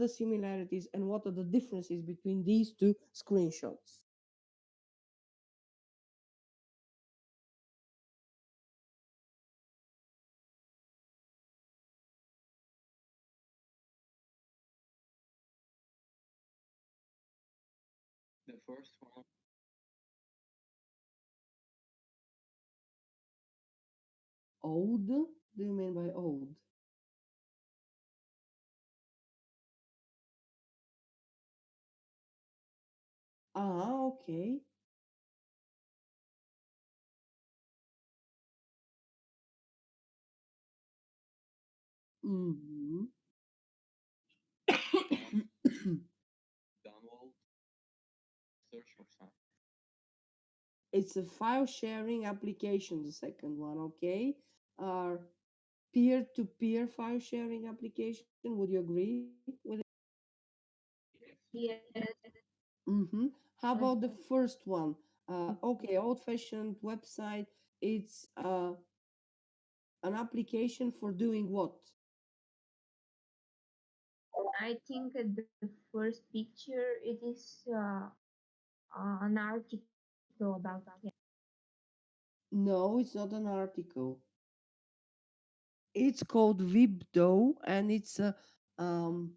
the similarities and what are the differences between these two screenshots? Old? Do you mean by old? Ah, okay. Mm-hmm. It's a file sharing application, the second one, okay? Our peer-to-peer file sharing application. Would you agree with it? Yes. Mm-hmm. How Uh, about the first one? Okay, old-fashioned website. It's an application for doing what? I think the first picture it is an article about that. No, it's not an article. It's called Vibdo, and it's a um.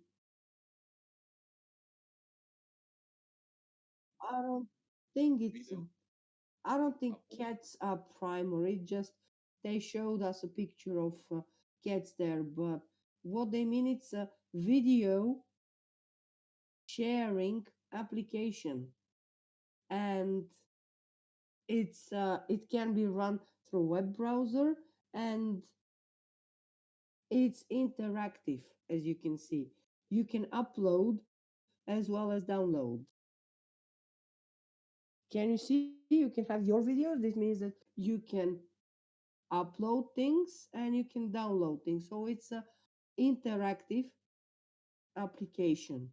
I don't think it's. I don't think cats are primary. Just they showed us a picture of cats there, but what they mean it's a video sharing application, and it can be run through web browser, and it's interactive as you can see. You can upload as well as download. Can you see? You can have your videos. This means that you can upload things and you can download things. So it's a interactive application.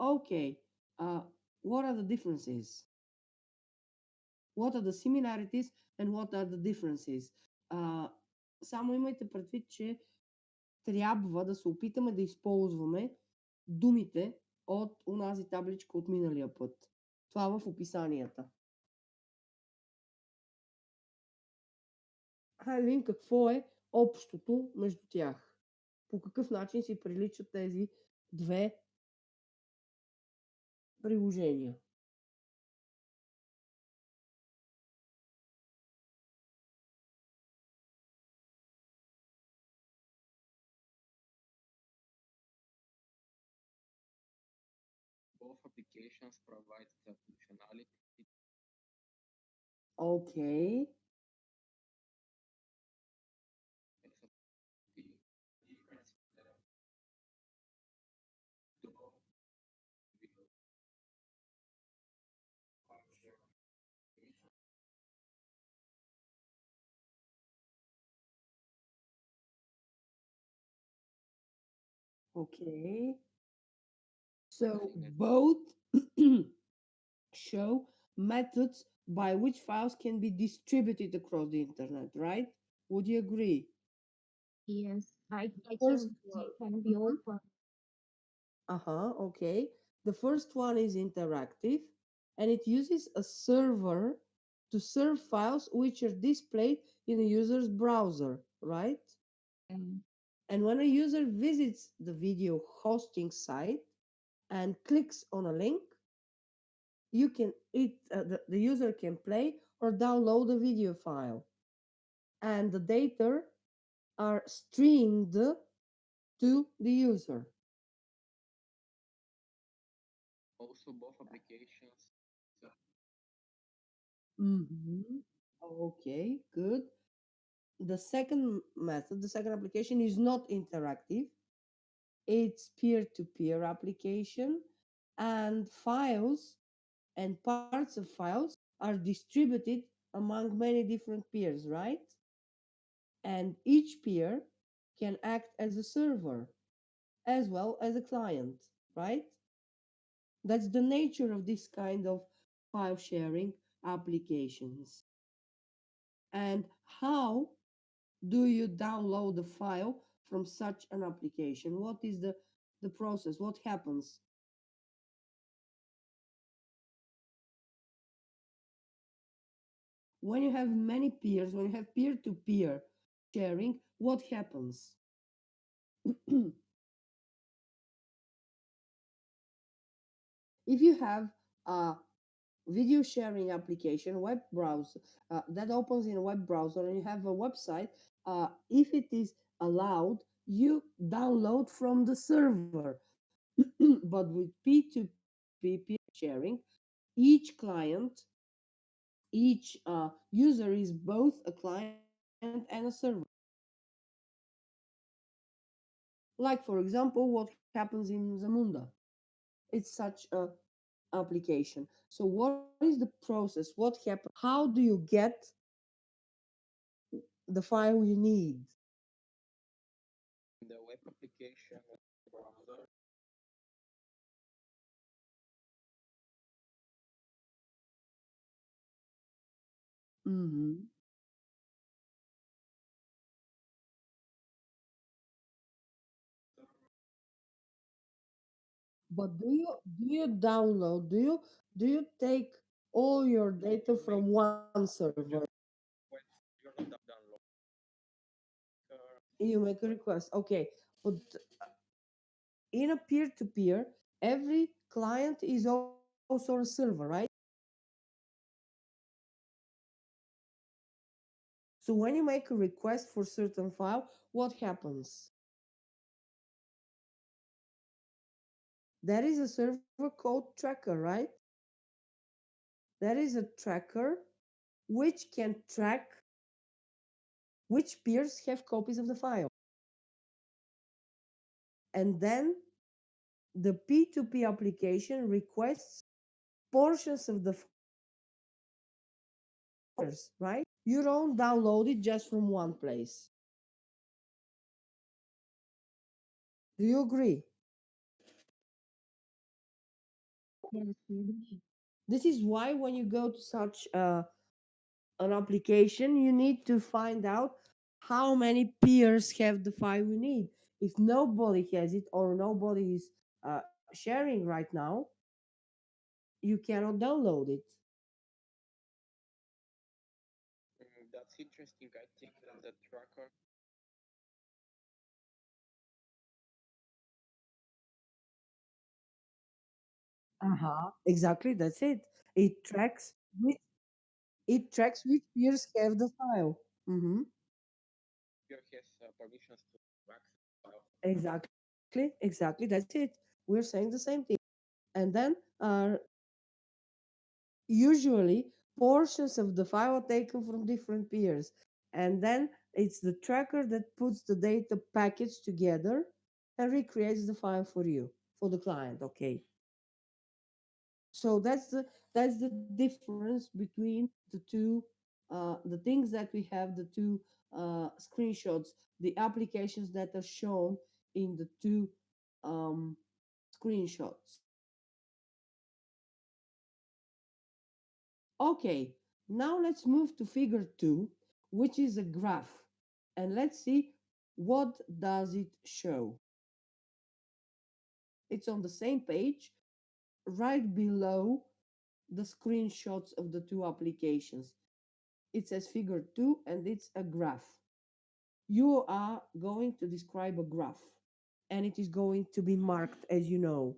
Okay. Uh, what are the differences? What are the similarities and what are the differences? Само имайте предвид, че трябва да се опитаме да използваме думите от онази табличка от миналия път. Това в описанията. Хайде да видим какво е общото между тях. По какъв начин си приличат тези две приложения. Okay. Okay. So both show methods by which files can be distributed across the internet, right? Would you agree? Yes, I First think one. they can be Mhm. open. Uh-huh, okay. The first one is interactive and it uses a server to serve files which are displayed in a user's browser, right? Um, And when a user visits the video hosting site and clicks on a link, the user can play or download a video file, and the data are streamed to the user. Mm-hmm. Okay, good. The second method, the second application is not interactive. It's peer-to-peer application, and files and parts of files are distributed among many different peers, right? And each peer can act as a server as well as a client, right? That's the nature of this kind of file sharing applications. And how do you download the file from such an application? What is the process? What happens? When you have many peers, when you have peer to peer sharing, what happens? If you have a video sharing application, web browser that opens in a web browser, and you have a website, if it is allowed, you download from the server. But with P2P peer sharing, each client, each user is both a client and a server. Like, for example, what happens in Zamunda. It's such a application. So, what is the process? What happens? How do you get the file you need? Hmm. But do you download? Do you take all your data from one server? You make a request. Okay, but in a peer-to-peer, every client is also a server, right? So when you make a request for certain file, what happens? There is a server called tracker, right? There is a tracker which can track which peers have copies of the file. And then the P2P application requests portions of the file from different peers, right? You don't download it just from one place. Do you agree? Yes, we agree. This is why when you go to such an application, you need to find out how many peers have the file you need. If nobody has it or nobody is sharing right now, you cannot download it. Uh-huh. Exactly, that's it. It tracks which it tracks which peers have the file. Mm-hmm. Exactly, that's it. We're saying the same thing. And then usually portions of the file are taken from different peers. And then it's the tracker that puts the data package together and recreates the file for you, for the client. Okay. So that's the difference between the two the things that we have, the two screenshots, the applications that are shown in the two um, screenshots. Okay, now let's move to figure 2, which is a graph, and let's see what does it show. It's on the same page right below the screenshots of the two applications. It says figure 2 and it's a graph. You are going to describe a graph and it is going to be marked, as you know.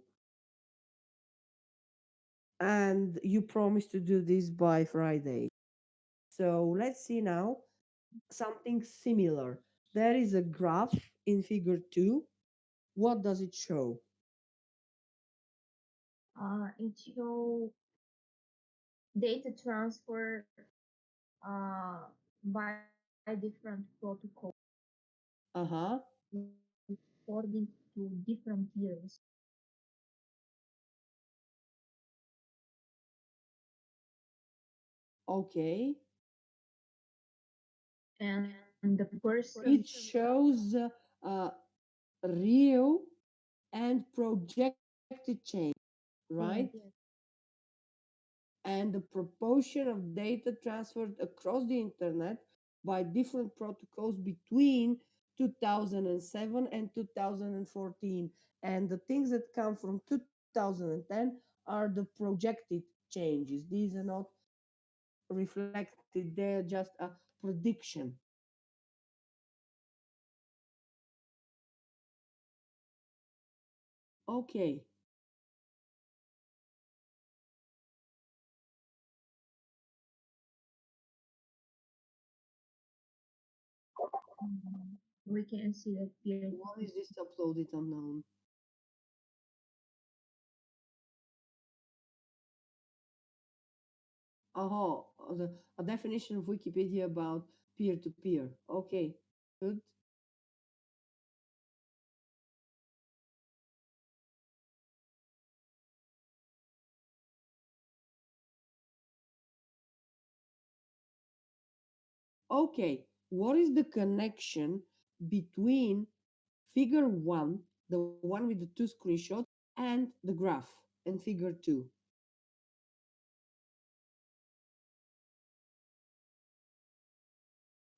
And you promised to do this by Friday. So let's see now something similar. There is a graph in figure 2. What does it show? It show data transfer uh, by different protocols Uh-huh. according to different years. Okay. And the person, It shows uh, real and projected change, right? yes, And the proportion of data transferred across the internet by different protocols between 2007 and 2014. And the things that come from 2010 are the projected changes. These are not reflected, they're just a prediction. Okay, We can see that peer to what is this uploaded unknown? Oh, a definition of Wikipedia about peer to peer. Okay, good. Okay, what is the connection between figure one, the one with the two screenshots, and the graph and figure two?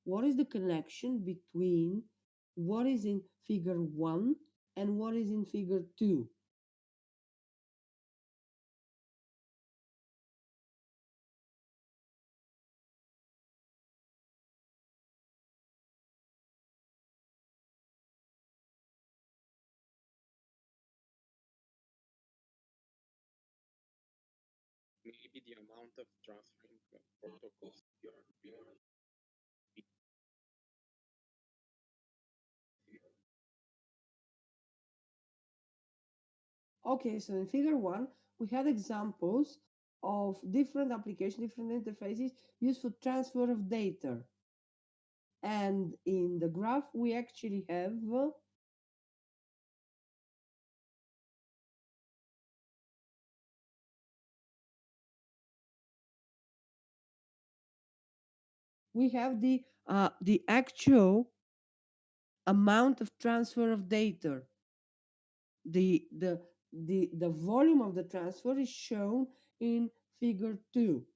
What is the connection between what is in figure one and what is in figure two? Okay, so in figure one, we had examples of different applications, different interfaces used for transfer of data. And in the graph, we actually have the actual amount of transfer of data. The volume of the transfer is shown in figure two.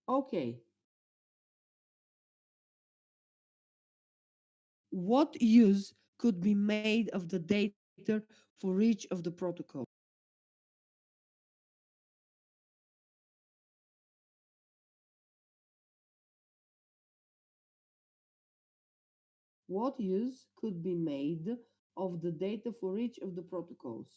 Okay, what use could be made of the data for each of the protocols? What use could be made of the data for each of the protocols?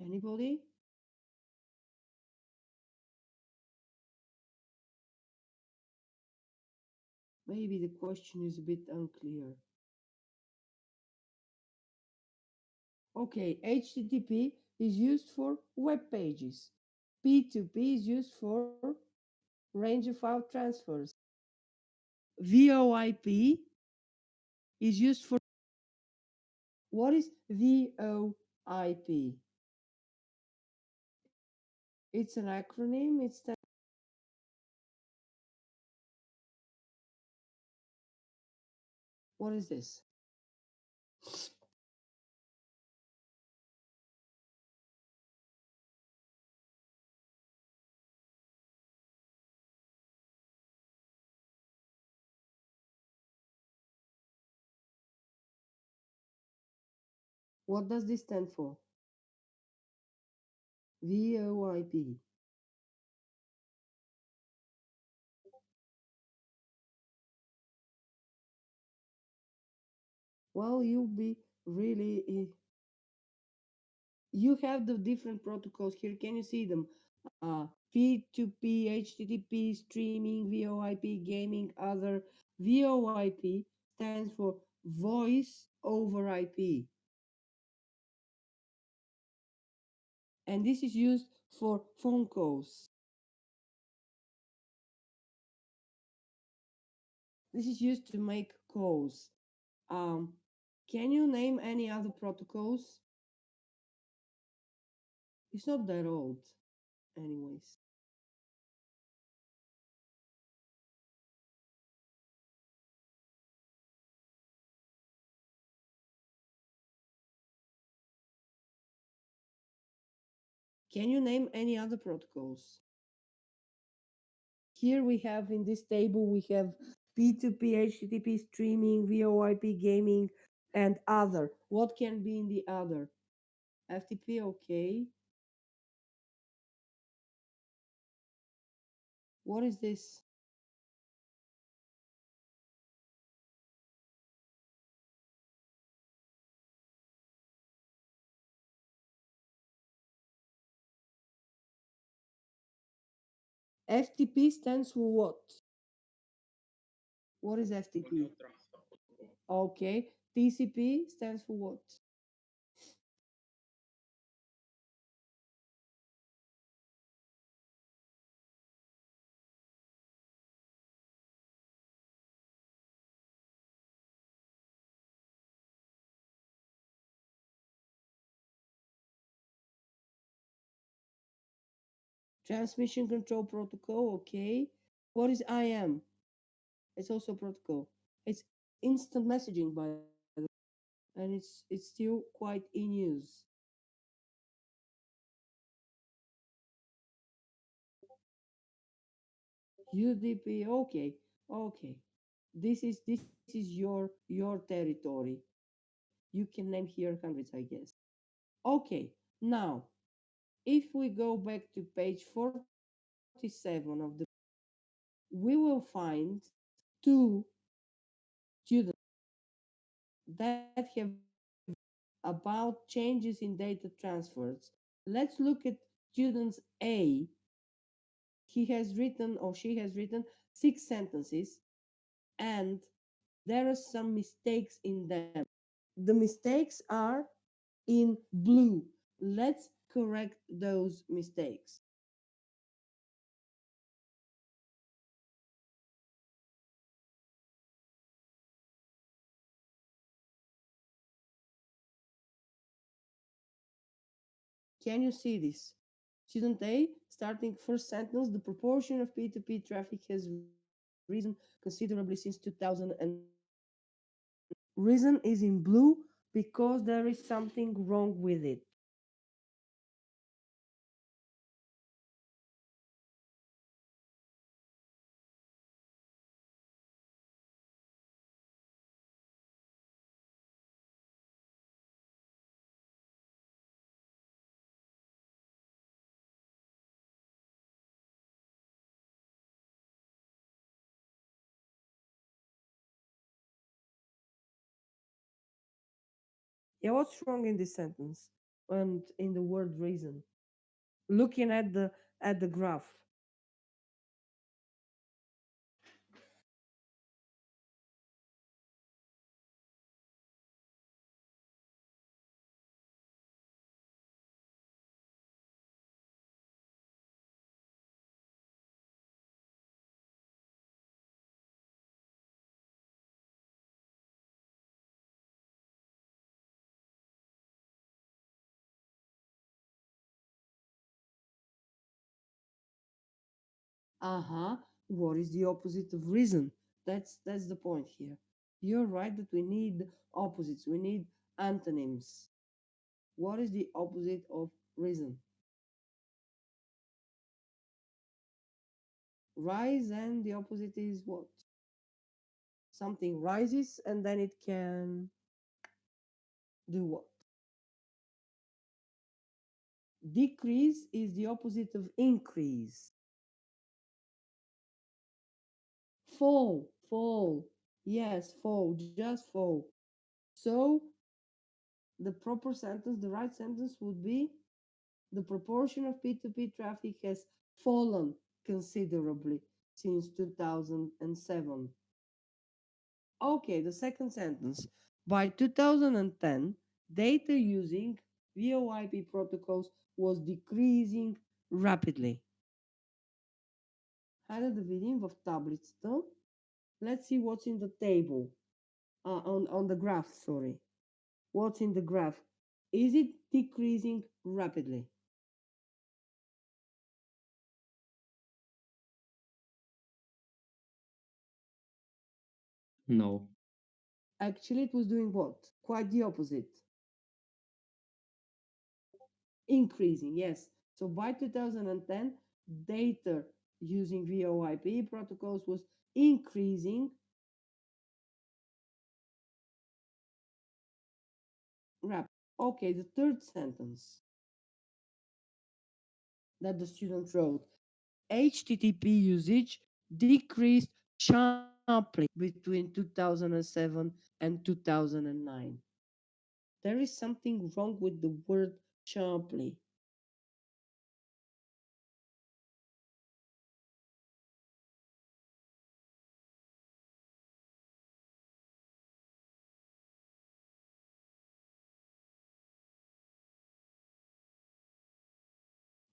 Anybody? Maybe the question is a bit unclear. Okay, HTTP is used for web pages. P2P is used for range of file transfers. VoIP is used for what is VoIP? It's an acronym. It's what is this? What does this stand for? VoIP. Well, you'll be really. You have the different protocols here. Can you see them? P2P, HTTP, streaming, VoIP, gaming, other. VoIP stands for voice over IP. And this is used for phone calls. This is used to make calls. Um, can you name any other protocols? It's not that old, anyways. Can you name any other protocols? Here we have in this table, we have P2P, HTTP streaming, VoIP gaming, and other. What can be in the other? FTP, okay. What is this? FTP stands for what? What is FTP? Okay. TCP stands for what? Transmission Control Protocol, okay. What is IM? It's also a protocol. It's instant messaging, by the way, and it's still quite in use. UDP, okay, okay. This is your territory. You can name here hundreds, I guess. Okay, now if we go back to page 47 of the, we will find two students that have about changes in data transfers. Let's look at students A. He has written or she has written 6 sentences, and there are some mistakes in them. The mistakes are in blue. Let's correct those mistakes. Can you see this? Student A, starting first sentence, the proportion of P2P traffic has risen considerably since 2007. Reason is in blue because there is something wrong with it. Yeah, what's wrong in this sentence and in the word reason? Looking at the graph. Uh-huh. What is the opposite of reason? That's the point here. You're right that we need opposites. We need antonyms. What is the opposite of reason? Rise, and the opposite is what? Something rises and then it can do what? Decrease is the opposite of increase. Fall. Yes, fall, just fall. So the proper sentence, the right sentence would be the proportion of P2P traffic has fallen considerably since 2007. Okay, the second sentence. By 2010, data using VoIP protocols was decreasing rapidly. Хайде да видим в таблицата Let's see what's in the table. On the graph, sorry. What's in the graph? Is it decreasing rapidly? No. Actually, it was doing what? Quite the opposite. Increasing, yes. So by 2010, data using VoIP protocols was increasing rapidly. Okay, the third sentence that the student wrote, HTTP usage decreased sharply between 2007 and 2009. There is something wrong with the word sharply.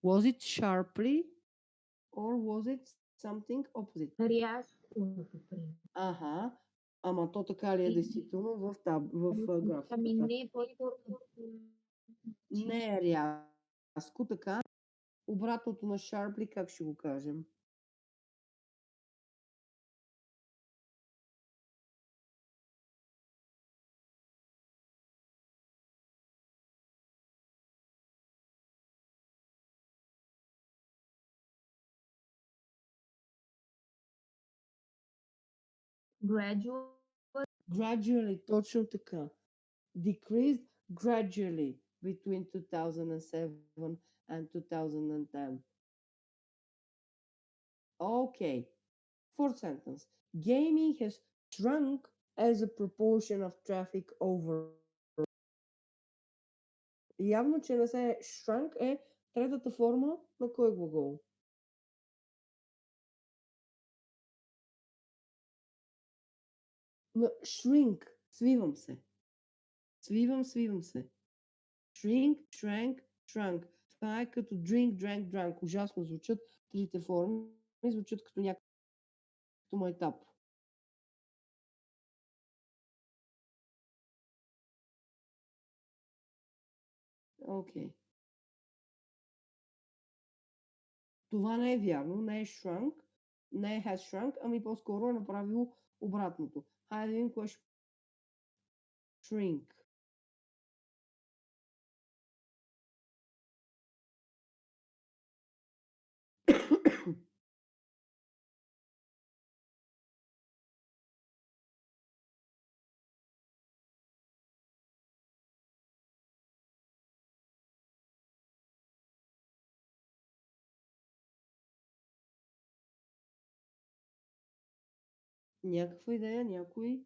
Was it sharply or was it something opposite? Рязко, Аха, ама то така ли е действително в ами графиката? не, по-скоро че Не е рязко така. Обратното на sharply, как ще го кажем? gradual. Gradually, точно така. Decreased gradually between 2007 and 2010. Okay, fourth sentence. Gaming has shrunk as a proportion of traffic overall. Явно, че не се shrunk е третата форма на кой глагол? На shrink. Свивам се. Свивам се. Shrink, shrank, shrunk. Това е като drink, drank, drank. Ужасно звучат трите форми. Звучат като някакъв майтап. Окей. Това не е вярно. Не е shrunk. Не е has shrunk, ами по-скоро е направило обратното. Хайде да видим кое ще shrink. Някаква идея? Някой?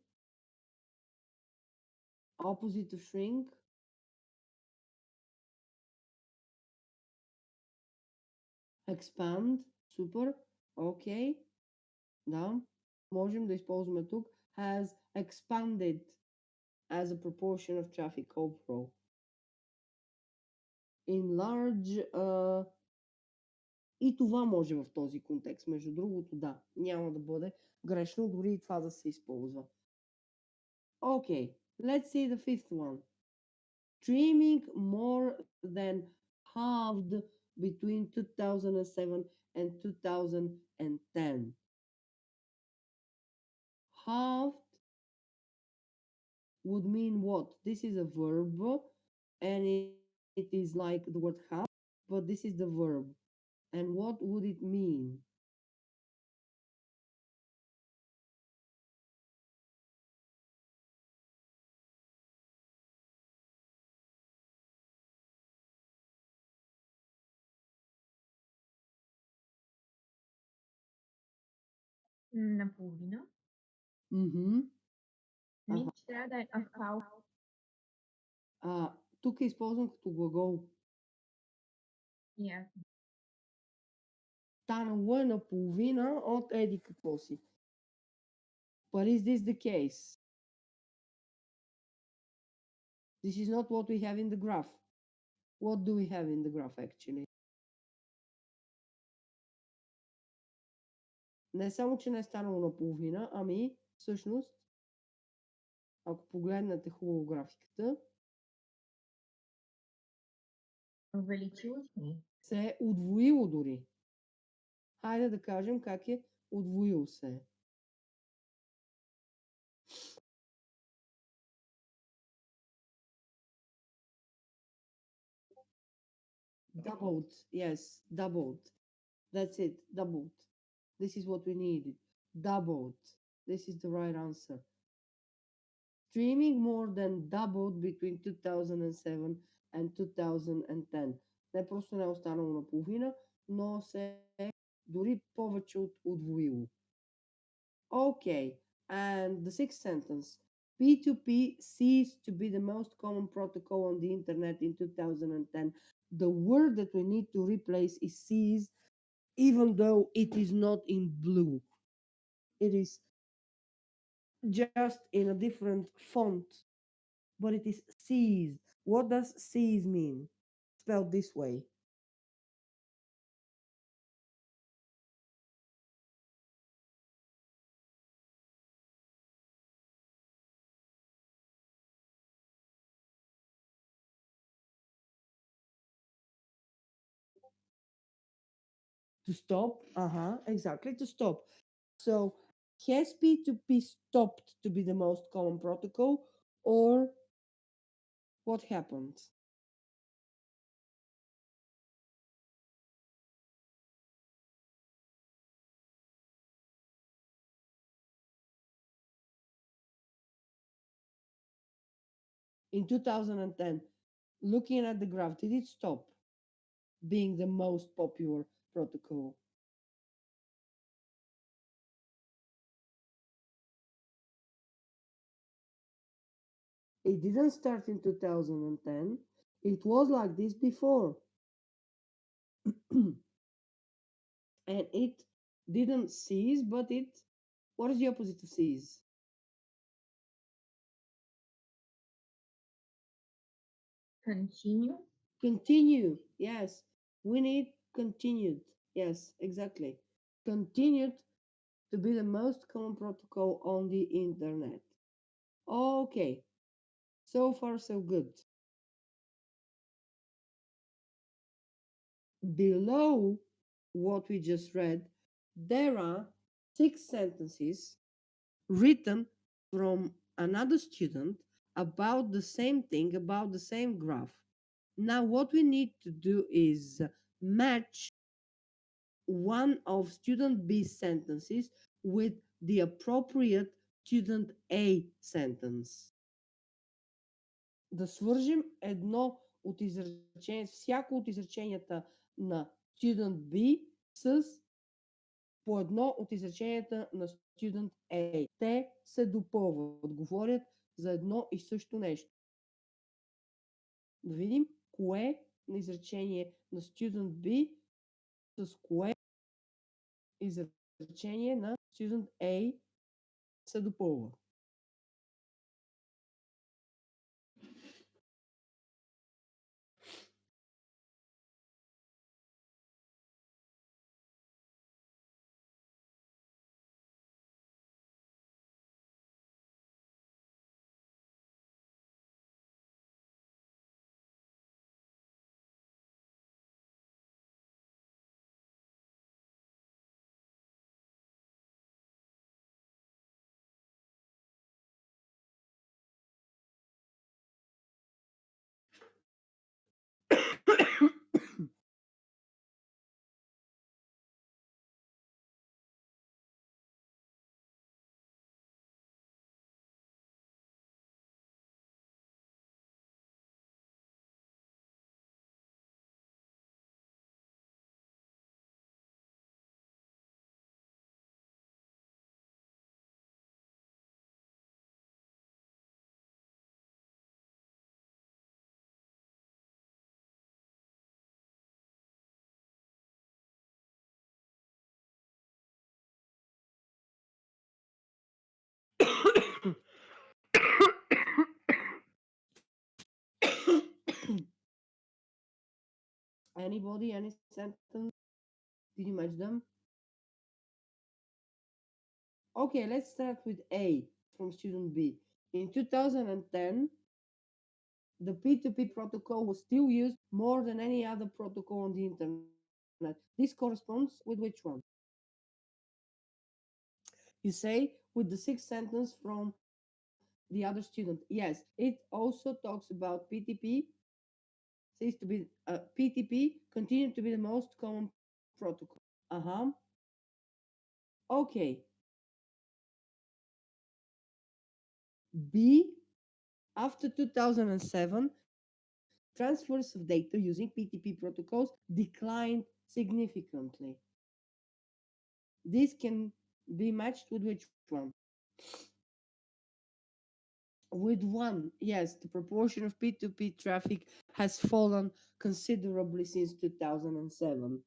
Opposite of shrink? Expand. Супер. Окей. Да. Можем да използваме тук. Has expanded as a proportion of traffic overall. Enlarge. И това може в този контекст. Между другото, да. Няма да бъде грешно, дори и това да се използва. Okay, let's see the fifth one. Streaming more than halved between 2007 and 2010. Halved would mean what? This is a verb and it is like the word half, but this is the verb. And what would it mean? Наполовина. Mm-hmm. Мисля, че трябва да е a half. Тук е използван като глагол. Yeah. Станало е наполовина от еди какво си. But is this the case? This is not what we have in the graph. What do we have in the graph actually? Не само, че не е станало наполовина, ами всъщност, ако погледнете хубаво графиката, Увеличило се. се е удвоило дори. Хайде да кажем как е удвоил се. Doubled, yes, doubled. That's it, doubled. This is what we needed. Doubled. This is the right answer. Streaming more than doubled between 2007 and 2010. Не просто не е останало наполовина, но се е дори повече от удвоило. Okay, and the sixth sentence. P2P ceased to be the most common protocol on the internet in 2010. The word that we need to replace is ceased, even though it is not in blue. It is just in a different font, but it is ceased. What does cease mean? Spelled this way. To stop. Exactly, to stop. So, has P2P stopped to be the most common protocol, or what happened? In 2010, looking at the graph, did it stop being the most popular protocol? It didn't start in 2010. It was like this before. And it didn't cease, but it. What is the opposite of cease? Continue. Continue. Yes. We need continued. Yes, exactly. Continued to be the most common protocol on the internet. Okay. So far, so good. Below what we just read, there are six sentences written from another student about the same thing, about the same graph. Now, what we need to do is match one of student B's sentences with the appropriate student A sentence. Да свържим едно от изречение, всяко от изреченията на student B с по едно от изреченията на student A. Те се допълват, говорят за едно и също нещо. Да видим кое на изречение на student B с кое изречение на student A се допълва. Anybody, any sentence? Did you match them? Okay, let's start with A from student B. In 2010, the P2P protocol was still used more than any other protocol on the internet. This corresponds with which one? You say with the sixth sentence from the other student. Yes, it also talks about PTP, says to be PTP continue to be the most common protocol. Uh-huh. Okay. B, after 2007, transfers of data using PTP protocols declined significantly. This can be matched with which one? With one, yes, the proportion of P2P traffic has fallen considerably since 2007.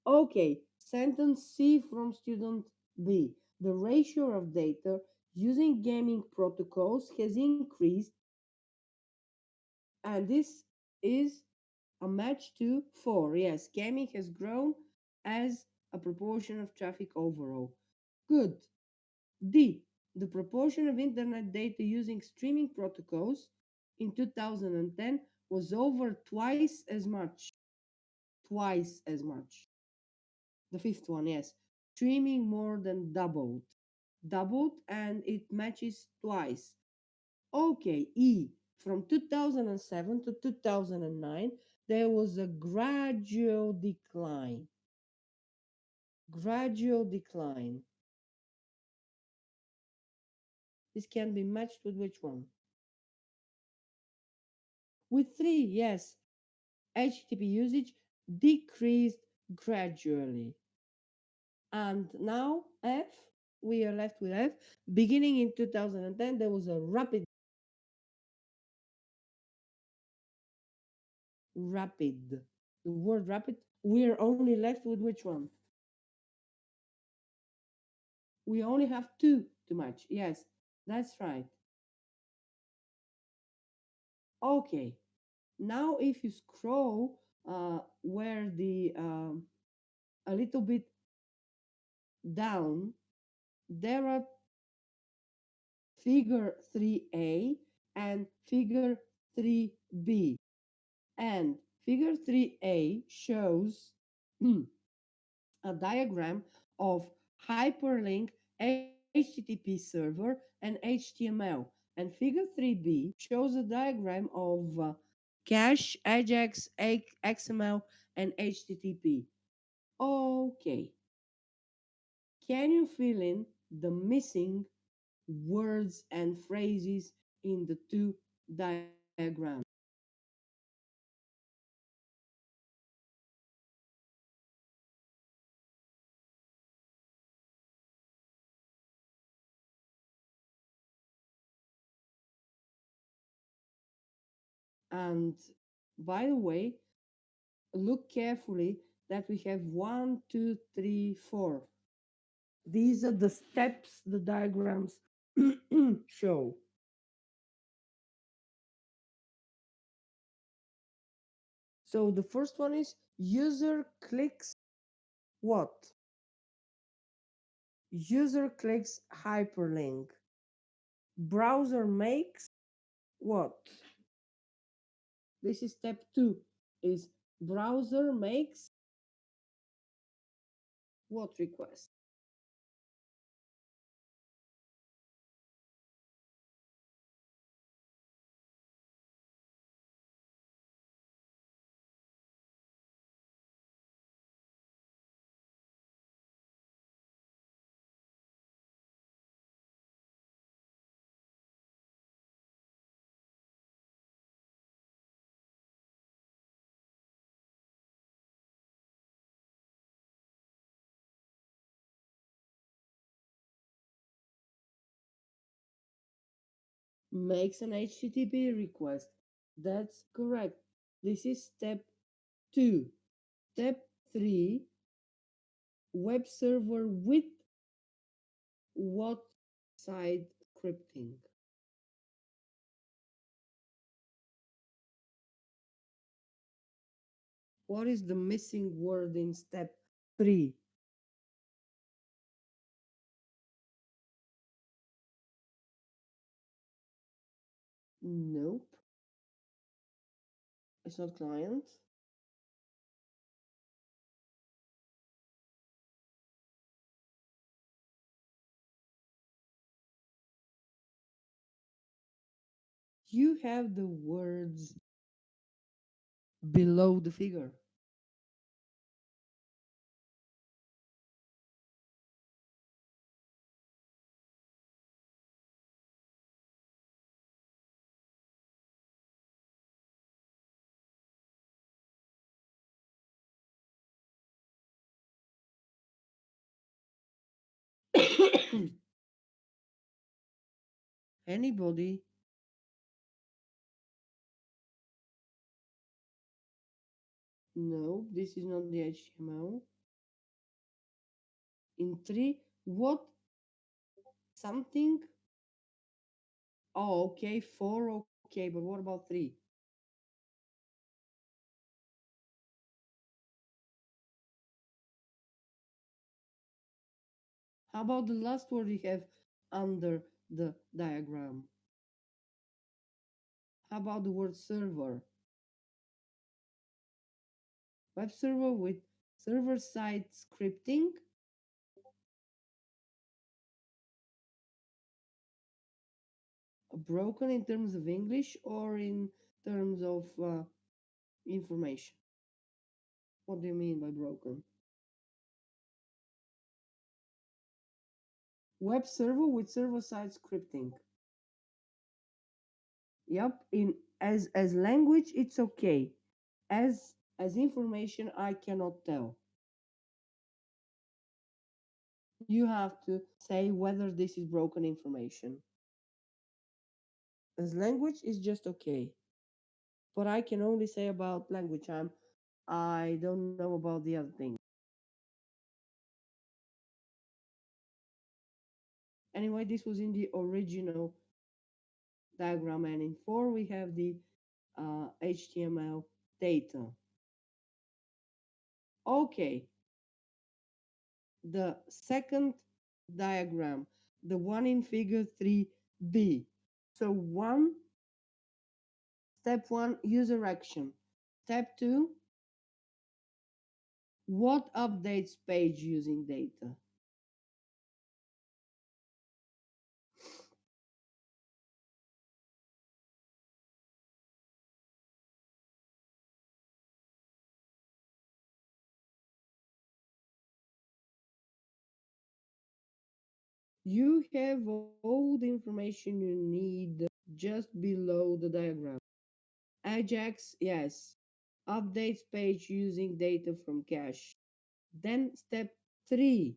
Okay, sentence C from student B. The ratio of data using gaming protocols has increased, and this is a match to 4. Yes, gaming has grown as a proportion of traffic overall. Good. D. The proportion of internet data using streaming protocols in 2010 was over twice as much. Twice as much. The fifth one, yes. Streaming more than doubled. Doubled and it matches twice. Okay, E. From 2007 to 2009, there was a gradual decline. Gradual decline. This can be matched with which one? With 3, yes. HTTP usage decreased gradually. And now F, we are left with F. Beginning in 2010, there was a rapid. The word rapid, we're only left with which one? We only have two to match. Yes, that's right. Okay. Now, if you scroll where the a little bit down, there are figure 3A and figure 3B. And figure 3A shows a diagram of hyperlink HTTP server and HTML. And figure 3B shows a diagram of cache, AJAX, XML, and HTTP. Okay. Can you fill in the missing words and phrases in the two diagrams? And by the way, look carefully that we have one, two, three, four. These are the steps the diagrams show. So the first one is user clicks what? User clicks hyperlink. Browser makes what? This is step 2. Is browser makes what request? Makes an HTTP request. That's correct. This is step 2. Step 3, web server with what side scripting? What is the missing word in step 3? Nope, it's not client. You have the words below the figure. Anybody? No, this is not the HTML. In three, what something? Oh, okay, four, okay, but what about three? How about the last word we have under the diagram? How about the word server? Web server with server side scripting, broken in terms of English or in terms of information? What do you mean by broken? Web server with server side scripting. Yep, in as language it's okay. As information I cannot tell. You have to say whether this is broken information. As language is just okay. But I can only say about language. I don't know about the other thing. Anyway, this was in the original diagram, and in 4 we have the HTML data. Okay, the second diagram, the one in figure 3b. So step 1, user action. Step 2, what updates page using data? You have all the information you need just below the diagram. Ajax, yes. Updates page using data from cache. Then step 3.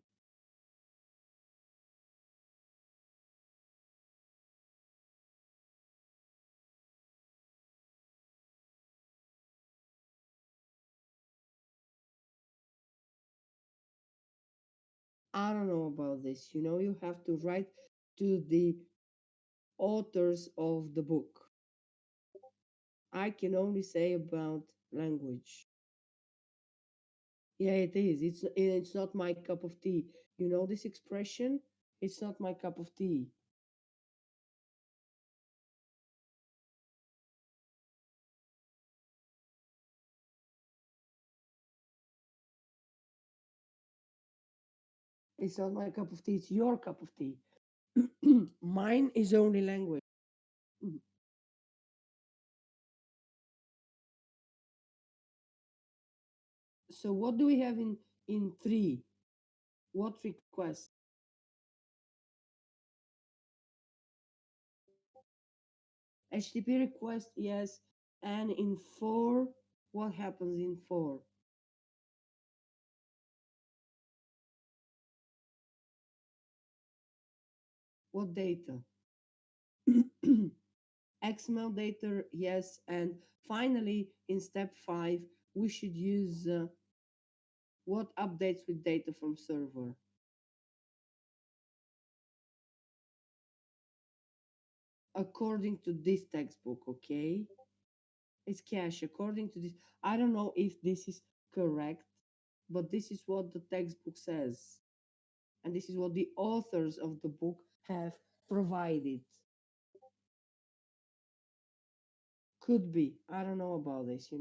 I don't know about this. You have to write to the authors of the book. I can only say about language. Yeah, it is. It's not my cup of tea. You know this expression? It's not my cup of tea. It's not my cup of tea. It's your cup of tea. Mine is only language. Mm. So what do we have in 3? What request? HTTP request, yes. And in 4, what happens in 4? What data? XML data, yes. And finally, in step 5, we should use what updates with data from server. According to this textbook, okay? It's cache. According to this, I don't know if this is correct, but this is what the textbook says. And this is what the authors of the book have provided. Could be. I don't know about this.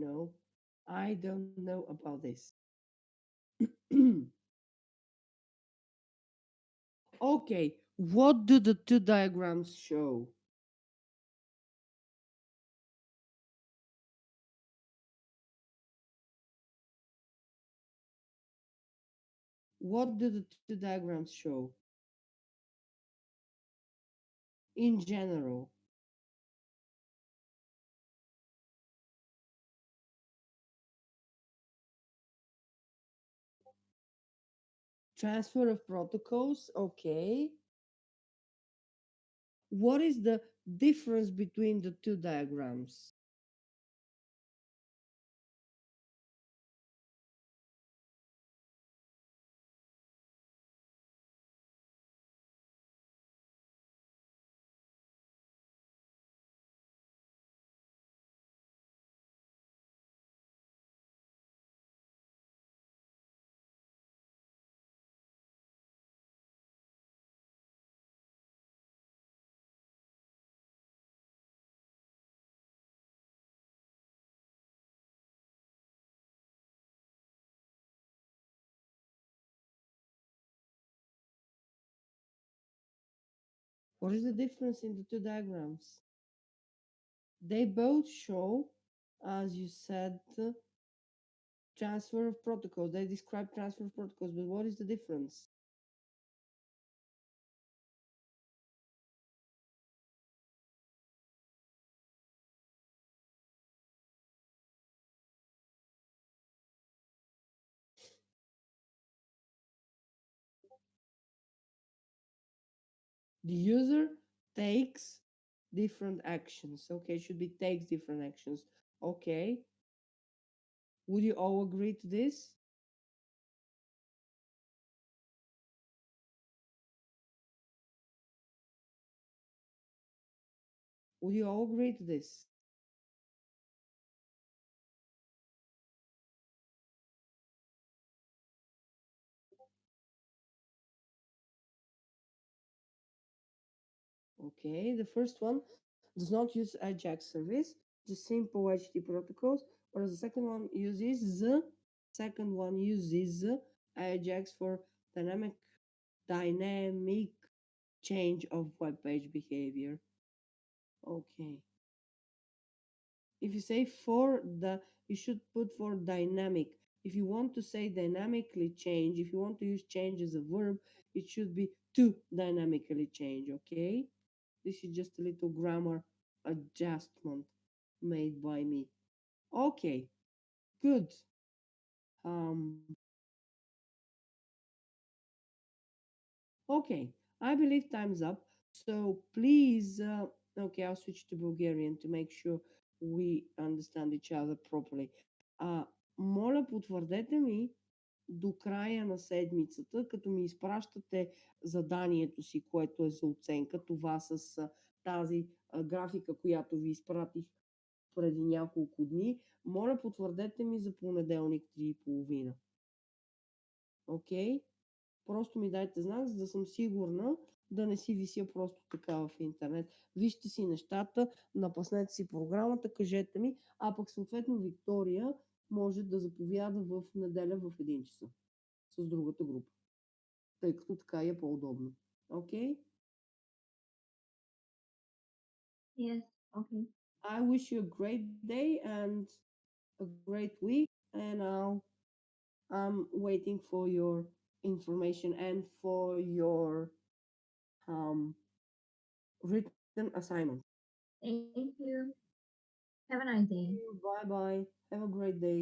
I don't know about this. Okay, what do the two diagrams show? What do the two diagrams show in general? Transfer of protocols, okay. What is the difference between the two diagrams? What is the difference in the two diagrams? They both show, as you said, transfer of protocols. They describe transfer of protocols, but what is the difference? The user takes different actions. Okay, should be takes different actions. Okay, would you all agree to this? Would you all agree to this? Okay, the first one does not use Ajax service, just simple HTTP protocols, whereas the second one uses Ajax for dynamic change of web page behavior. Okay. If you say you should put for dynamic. If you want to say dynamically change, if you want to use change as a verb, it should be to dynamically change. Okay. This is just a little grammar adjustment made by me. Okay, good. Um, okay, I believe time's up. So please, okay, I'll switch to Bulgarian to make sure we understand each other properly. Моля, потвърдете ми до края на седмицата, като ми изпращате заданието си, което е за оценка, това с тази графика, която ви изпратих преди няколко дни. Моля, потвърдете ми за понеделник 3:30. Окей? Просто ми дайте знак, за да съм сигурна да не си вися просто така в интернет. Вижте си нещата, напаснете си програмата, кажете ми, а пък съответно Виктория може да заповяда в неделя в 1 часа с другата група, тъй като така е по-удобно. Окей? Yes. Okay. I wish you a great day and a great week, and I'm waiting for your information and for your um, written assignment. Thank you. Have a nice day. Bye bye. Have a great day.